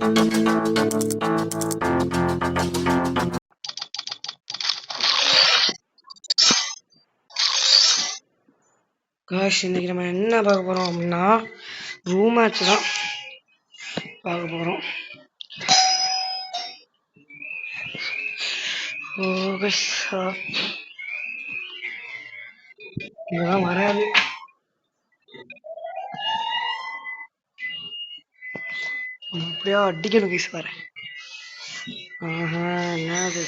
இன்னைக்கு நம்ம என்ன பார்க்க போறோம் அப்படின்னா ரூம் மேட்ச் தான் பார்க்க போறோம். இதெல்லாம் வராது. அப்படியா அடிக்கணும் பீஸ் வர. என்னது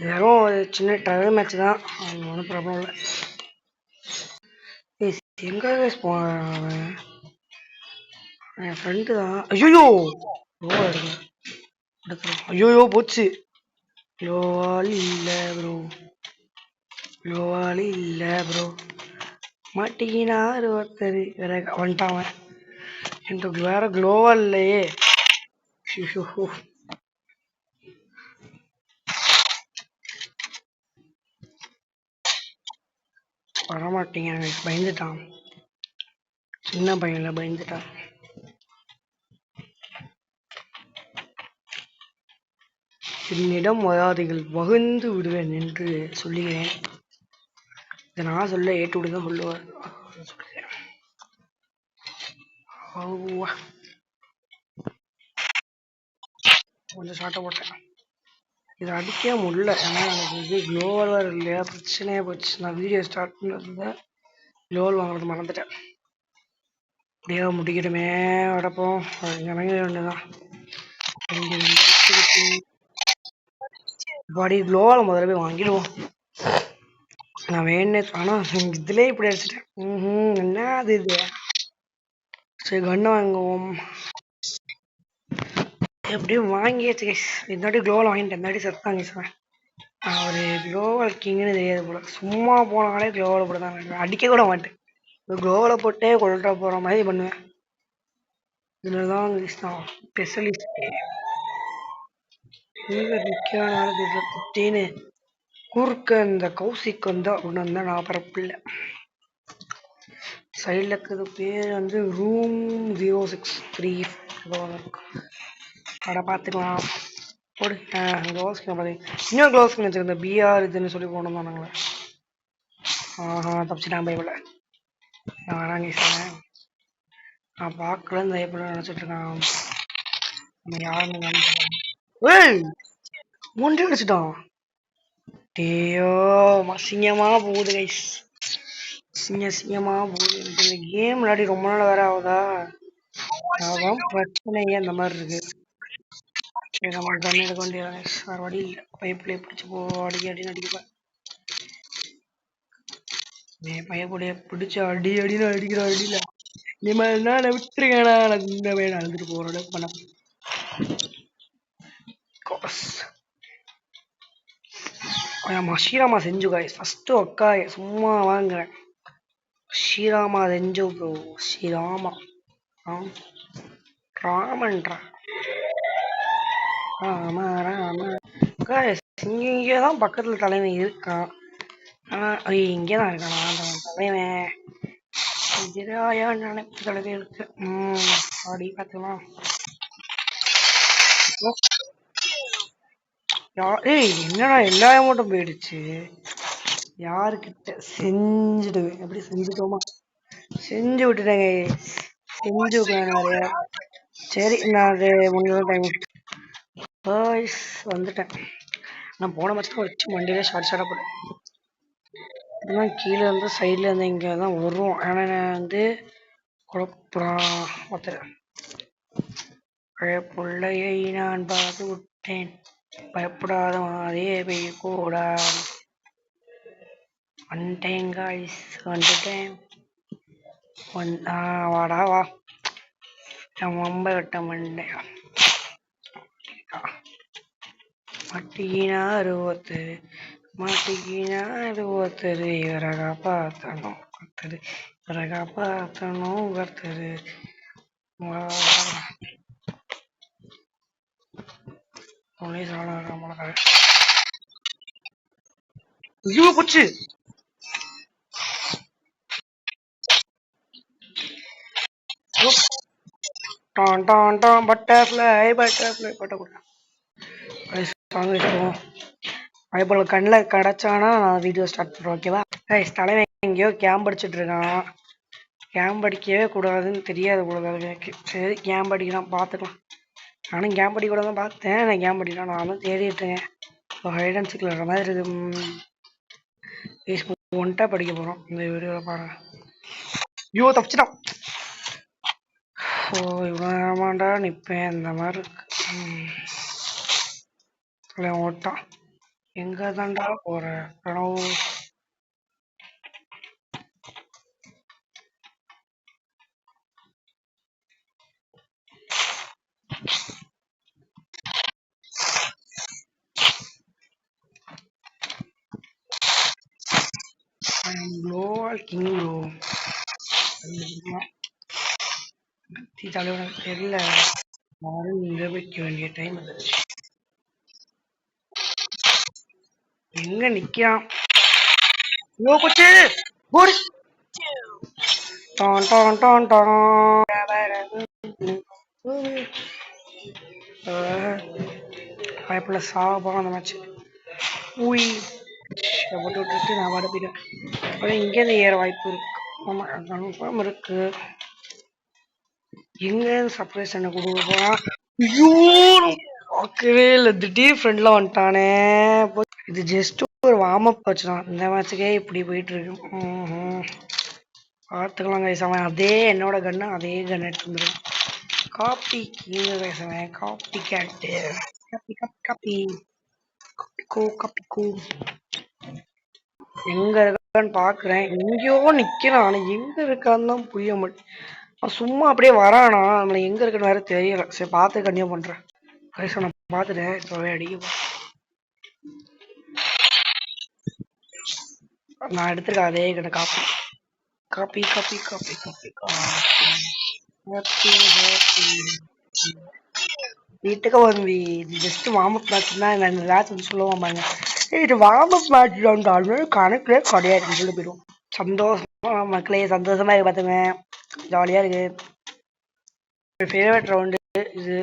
வெறும் ஒரு சின்ன ட்ரைவல் மேட்ச் தான், ஒன்றும் ப்ராப்ளம் இல்லை. எங்க போனேன் என் ஃப்ரெண்டு தான். ஐயோ ஐயோ போச்சு. லோவால் இல்லை ப்ரோ, லோவால் இல்லை ப்ரோ. மாட்டிக்கினாரு ஒருத்தர் வேற வந்துட்டான். எனக்கு வேற க்ளோவா இல்லையே. வரமாட்டீங்க, பயந்துட்டான். சின்ன பையன்ல பயந்துட்டான். என்னிடம் வராதிகள் வகுந்து விடுவேன் என்று சொல்லுகிறேன். இதை நான் சொல்ல ஏட்டு விடுதான் சொல்லுவார். கொஞ்சம் ஷார்ட்டா போட்டேன். இதை அடிக்க முடியல, ஏன்னா எனக்கு இது க்ளோவல் இல்லையா, பிரச்சனையா போச்சு. நான் வீடியோ ஸ்டார்ட் பண்ணது க்ளோவல் வாங்குறது மறந்துட்டேன். அப்படியே முடிக்கணுமே அடப்போம். இறங்க வேண்டியதான். பாடி க்ளோவல் முதல்ல போய் வாங்கிடுவோம். நான் வேணே, ஆனா இதுலயே இப்படி அடிச்சிட்டேன். என்ன அது இது. சரி கண்ணை வாங்குவோம். எப்படியும் வாங்கியாச்சு கைஸ். இந்தாட்டி க்ளோவல் வாங்கிட்டேன், இந்தாட்டி செத்தாங்க சார். ஒரு க்ளோவல் கிங்குன்னு தெரியாது போல, சும்மா போனாலே க்ளோவல் போட்டு தான் அடிக்க கூட மாட்டேன். க்ளோவலை போட்டே கொள்ற போற மாதிரி பண்ணுவேன். இதுலதான் ஸ்பெஷலிஸ்ட். திட்டின்னு குறுக்க இந்த கௌசிக் வந்தா ஒன்று வந்தா நான் பரப்பில்லை. சைடில் இருக்கிறது பேர் வந்து ரூம் 063. கடை பார்த்துக்கலாம் போடு. க்ளோஸ் பார்த்தீங்க, இன்னும் க்ளோஸ் பண்ணி வச்சுருந்த பிஆர் இதுன்னு சொல்லி போனோம் தான் நாங்களே. தப்பிச்சுட்டான் பைபிள. நான் வராங்க சார், நான் பார்க்கல இந்த எப்படி நினச்சிட்டு இருக்கான். நம்ம யாருன்னு மூன்றே அடிச்சுட்டான். டேயோ அசிங்கமா போகுது கைஸ், அசிங்கமா போகுது. எனக்கு இந்த கேம் விளையாடி ரொம்ப நாள் வேற ஆகுதா, அதான் பிரச்சனையே அந்த மாதிரி இருக்கு. நம்ம கன் எடுக்க வேண்டியதான் வேற வழி இல்லை. பைப்லேயே பிடிச்சி போ, அடிக்க அடிப்பேன். பையப்புடைய பிடிச்ச அடின்னு அடிக்கிற அடியில நீ என்ன விட்டுருக்கேனா, எனக்கு இந்த வேணும் அழுதுட்டு போற அளவுக்கு பண்ண. ஸ்ரீராமா செஞ்சு காய் ஃபர்ஸ்ட் ஒக்காய் சும்மா வாங்குறேன். ஸ்ரீராமா செஞ்சு ப்ரோ, ஸ்ரீராமா ராமன்றா ராமா ராமா காய். இங்கேதான் பக்கத்துல தலைவன் இருக்கான், ஆனா இங்கேதான் இருக்கான் தலைவன். எதிராயா நினைப்பு தலைவர்களுக்கு அப்படி பார்த்துக்கலாம். என்னடா எல்லா அமௌண்ட்டும் போயிடுச்சு. யாருக்கிட்ட செஞ்சுடுவேன், எப்படி செஞ்சுட்டோமா செஞ்சு விட்டுட்டேங்க, செஞ்சு நிறைய. சரி நான் அது முடிஞ்ச டைம் வந்துட்டேன். நான் போன மாதம் வச்சு வண்டியில ஷார்ட் போட்டேன். இதெல்லாம் கீழே இருந்து சைட்ல இருந்து இங்கே தான் வரும். ஆனால் நான் வந்து குழப்பம் ஒருத்தர் பிள்ளையை நான் பார்த்து விட்டேன், பயப்படாத மாதிரியே போய் கூட வந்துட்டேன் காய்ஸ், வந்துட்டேன். வாடா வா, ரொம்ப கட்ட மண்டையா. மாட்டிக்கினாரு ஒருத்தர், மாட்டிக்கினாரு ஒருத்தர், இவரை காப்பாற்றணும் ஒருத்தர், இவரை காப்பாற்றணும் ஒருத்தர். போச்சு. டான் டான் டான் பட்டர்ஃப்ளை பட்டர்ஃப்ளை பட்டர்ஃப்ளை சாங் வச்சுருவோம். அதே போல் கண்ணில் கிடச்சானா நான் வீடியோ ஸ்டார்ட் பண்ணுறேன். ஓகேவா? தலைவன் எங்கேயோ கேம்ப் அடிச்சுட்டு இருக்கான். கேம்ப் அடிக்கவே கூடாதுன்னு தெரியாது போல எனக்கு. சரி கேம்ப் அடிக்கலாம் பார்த்துக்கலாம். நானும் கேம்ப் அடிக்க கூட தான் பார்த்தேன். நான் கேம்ப் அடிக்கலாம் நானும் தேடிட்டு இருக்கேன். இப்போ ஹைட் அண்ட் சீக் விளாட்ற மாதிரி இருக்கு. ஒன்ட்டா படிக்க போகிறோம் இந்த வீடியோவில் பாருங்க. ஐயோ தப்பிச்சிட்டான். ஓ இவ்வளோ நேரமாண்டா நிற்பேன் இந்த மாதிரி இருக்கு. ஓட்டான் எங்கே தாண்டா போகிற கனவு. கிங் ப்ரோ தலைவனுக்கு தெரியல. யாரும் நிரூபிக்க வேண்டிய டைம் வந்துருச்சு. எங்க நிக்கிறான்? ஓ கொச்சு போடு. டான் டான் டான் டான். வாய்ப்புல சாபம் அந்த மேட்ச். ஊய் போட்டு விட்டுட்டு நான் வர போயிட்டேன். அப்புறம் இங்கேருந்து ஏற வாய்ப்பு இருக்கு. ஆமா கன்ஃபார்ம் இருக்கு. எங்க சர்ப்ரைஸ் என்ன கொடுப்பா. ஐயோ பார்க்கவே இல்லை. திடீர் ஃப்ரெண்ட்ல வந்துட்டானே. இது ஜஸ்ட் ஒரு வார்ம் அப் வச்சுதான். இந்த மேட்சுக்கே இப்படி போயிட்டு இருக்கு. பார்த்துக்கலாம் கைஸ். அவன் அதே என்னோட கன்னு அதே கன் எடுத்து வந்துடும். காப்பி கீழே கைஸ். காப்பி கேட்டு காப்பி காப்பி காப்பி காப்பிக்கோ காப்பிக்கோ. எங்க இருக்கான்னு பாக்குறேன். எங்கேயோ நிக்கிறான். ஆனா எங்க இருக்கான்னு தான் புரிய மாட்டேன். சும்மா அப்படியே வரானா. நம்மள எங்க இருக்குன்னு வேற தெரியல. சரி பார்த்து கண்டினியூ பண்றேன். கைஸ் நான் பார்த்துட்டேன். இப்பவே அடிக்க நான் எடுத்துருக்கேன் அதே கிட்ட copy copy copy copy copy copy வீட்டுக்கு வந்து ஜஸ்ட் வார்ம் அப் மேட்ச் தான். இந்த மேட்ச் வந்து சொல்லுவோம் பாருங்க. இது வார்ம் அப் மேட்ச் இருந்தாலும் கணக்குலே கிடையாதுன்னு சொல்லி போயிடுவோம். சந்தோஷமா மக்களே சந்தோஷமா இருக்கு. பார்த்துங்க ஜாலியா இருக்கு. ஃபேவரட் ரவுண்டு இது.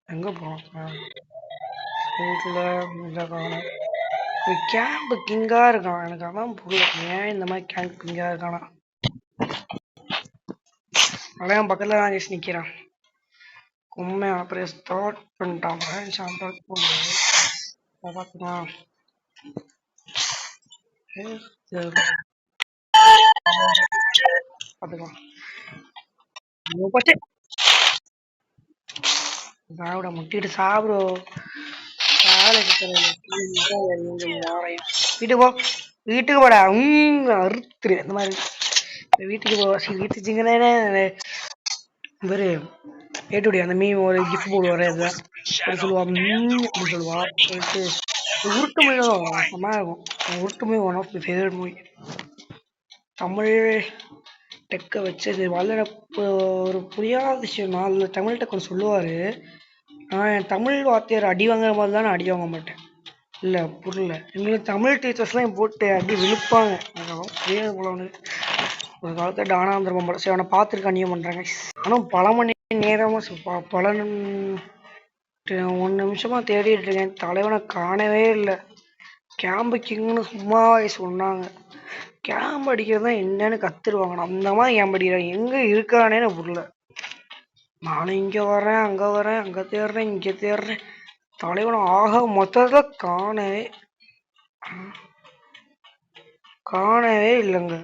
எங்க போனோம்? கேம்ப் கிங்கா இருக்கான். எனக்கு அதான் புரியல. ஏன் இந்த மாதிரி கேம்ப் கிங்கா இருக்கானா? அதான் பக்கத்துல தான் ஜெஸ்ட் நிக்கிறான். உண்மை அப்படியே ஸ்டார்ட் பண்ணிட்டான். பார்த்துக்கலாம். பார்த்துக்கலாம். சாப்பிட முட்டிட்டு சாப்பிடும். வீட்டுக்கு போ. வீட்டுக்கு போடா. அறுத்துரு இந்த மாதிரி. வீட்டுக்கு போ. வீட்டுச்சிங்கன்னு இவரு ஏட்டுடைய அந்த மீன் ஒரு கிஃப்ட் போடுவாரு. அதுதான் சொல்லுவா அப்படின்னு சொல்லுவா. சொல்லிட்டு உருட்டு மொழி செம்மையா இருக்கும். உருட்டு மொழி one of the favourite movie. Tamil டெக்கை வச்சது வல்ல ஒரு புரியாத விஷயம். நான் அதில் தமிழ் டெக் ஒன்று சொல்லுவார். நான் என் தமிழ் வாத்தியார் அடி வாங்குற மாதிரி தான் நான் அடி வாங்க மாட்டேன். இல்லை புரியல. எங்களுக்கு தமிழ் டீச்சர்ஸ்லாம் போட்டு அடி விழுப்பாங்க. அதெல்லாம் புரியாது போல அவனுக்கு. ஒரு காலத்தில் டானாந்திரமம் போல. சரி அவனை பார்த்துருக்க அநியம் பண்ணுறாங்க. ஆனால் பல மணி நேரமாக பல 1 நிமிஷமாக தேடிட்டு இருக்கேன். தலைவனை காணவே இல்லை. கேம்பு கிங்னு சும்மாவே சொன்னாங்க. கேம்ப் அடிக்கிறது தான் என்னன்னு கத்துருவாங்க. அந்த மாதிரி கேம்ப் அடிக்கிறாங்க. எங்கே இருக்கானே நான் புரியல. நானும் இங்கே வரேன் அங்கே வரேன் அங்கே தேடுறேன் இங்கே தேடுறேன். தலைவனை ஆக மொத்தத்தில் காணவே இல்லைங்க.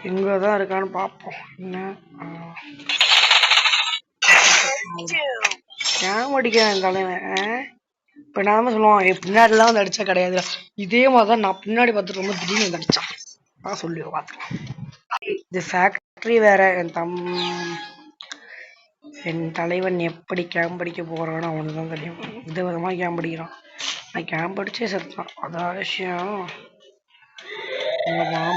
எங்கே தான் இருக்கான்னு பார்ப்போம். என்ன கேம் அடிக்கிறேன் தலைவன். இப்போ நாம சொல்லுவான் பின்னாடிலாம் வந்து அடிச்சா கிடையாது. இதே மாதிரி தான் நான் பின்னாடி பார்த்துட்டு ரொம்ப திடீர்னு வந்து அடித்தான். நான் சொல்லுவேன் பார்த்துக்கலாம். இது ஃபேக்ட்ரி வேற. என் தலைவன் எப்படி கேம்ப் அடிக்க போறான்னு அவனுக்கு தான் தெரியும். விதவிதமாக கேம்ப் அடிக்கிறான். நான் கேம்ப் அடிச்சே செத்தான். அதான் விஷயம்.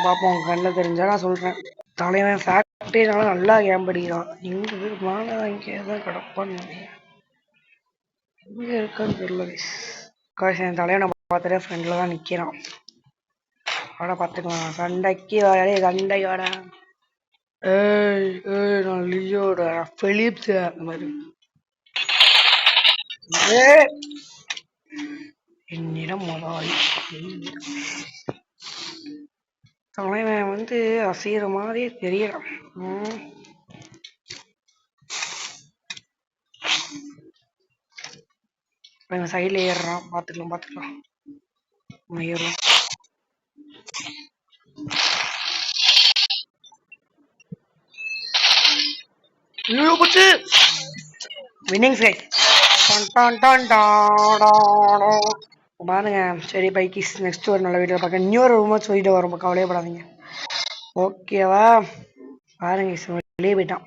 பார்ப்போம். கண்ணில் தெரிஞ்சா நான் சொல்கிறேன். தலைவன் ஃபேக்ட்ரினால நல்லா கேம்ப் அடிக்கிறான். எங்கே மேலே இங்கே தான் கிடப்பான்னு எங்கே இருக்கான்னு தெரியல. என் தலைவனை பார்த்துட்டு ஃப்ரெண்டில் தான் நிற்கிறான். வாடா பார்த்துக்கலாம். சண்டைக்கு வாடா சண்டை வாடா. ஏய் ஏய் நான் லியோட பிலிப்ஸ் அந்த மாதிரி. என்னிடம் மொதாய் தலைவன் வந்து அசைகிற மாதிரி தெரியலாம். சைடில் ஏறுறான். பார்த்துக்கலாம் பார்த்துக்கலாம். ஏறும். வின்னிங் ஸ்கை பாருங்க. சரி பைக்கிஸ் நெக்ஸ்ட் ஒரு நல்ல வீடியோ பார்க்க இன்னொரு ரூமா சொல்லிட்டு வரும். கவலையப்படாதீங்க. ஓகேவா? பாருங்க வெளியே போயிட்டான்.